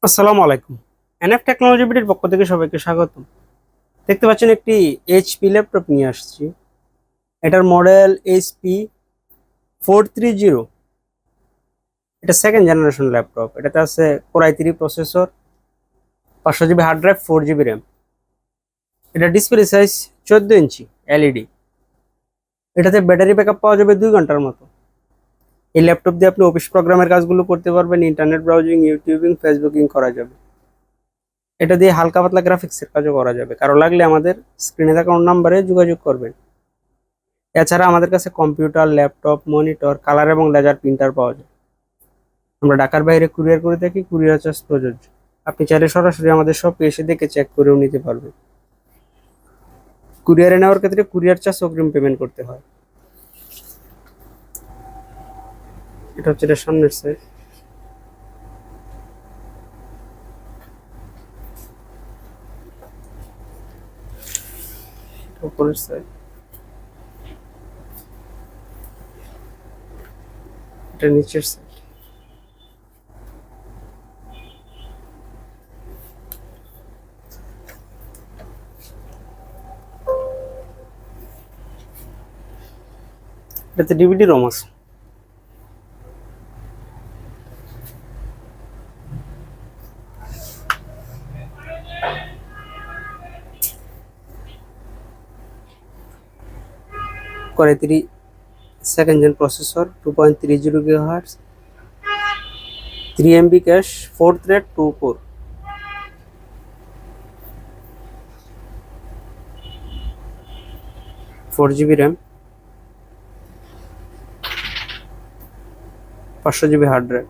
আসসালামু আলাইকুম। NF technology বিডির পক্ষ থেকে সবাইকে স্বাগতম। দেখতে পাচ্ছেন একটি এইচপি ল্যাপটপ নিয়ে আসছি। এটার মডেল HP 430। এটা সেকেন্ড জেনারেশন ল্যাপটপ। এটাতে আছে core i3 processor, 500 GB hard drive, 4 GB RAM. এটা ডিসপ্লে সাইজ 14 ইঞ্চি এলইডি। এটাতে ব্যাটারি ব্যাকআপ পাওয়া যাবে 2 ঘন্টার মতো। এই ল্যাপটপ দিয়ে আপনি অফিস প্রোগ্রামের কাজগুলো করতে পারবেন, ইন্টারনেট ব্রাউজিং, ইউটিউবিং, ফেসবুকিং করা যাবে। এটা দিয়ে হালকা পাতলা গ্রাফিক্সের কাজও করা যাবে। কারো লাগলে আমাদের স্ক্রিনে থাকা নাম্বারে যোগাযোগ করবেন। এছাড়া আমাদের কাছে কম্পিউটার, ল্যাপটপ, মনিটর, কালার এবং লেজার প্রিন্টার পাওয়া যায়। আমরা ঢাকার বাইরে কুরিয়ার করে থাকি, কুরিয়ার চার্জ প্রযোজ্য। আপনি চাইলে সরাসরি আমাদের শপে এসে দেখে চেক করেও নিতে পারবেন। কুরিয়ারে নেওয়ার ক্ষেত্রে কুরিয়ার চার্জ অগ্রিম পেমেন্ট করতে হয়। এটা হচ্ছে এটার সামনের সাইড। উপরের সাইড। এটা নিচের সাইড। এটাতে ডিভিডি রোম আছে। Core i3 second gen processor, 2.30 GHz, 3 MB cache, 4 thread, 2 core, 4 GB RAM, 500 GB hard drive.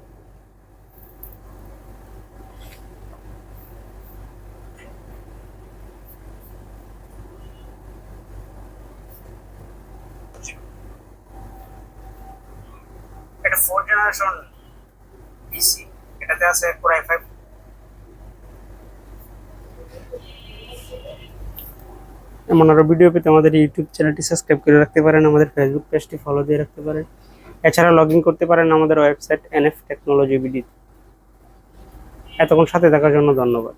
এটা 4 জেনারেশন পিসি। এটাতে আছে কোর i5। এমন আরো ভিডিও পেতে আমাদের ইউটিউব চ্যানেলটি সাবস্ক্রাইব করে রাখতে পারেন, আমাদের ফেসবুক পেজটি ফলো দিয়ে রাখতে পারেন। এছাড়া লগ ইন করতে পারেন আমাদের ওয়েবসাইট এনএফ টেকনোলজি বিডি। এতক্ষণ সাথে থাকার জন্য ধন্যবাদ।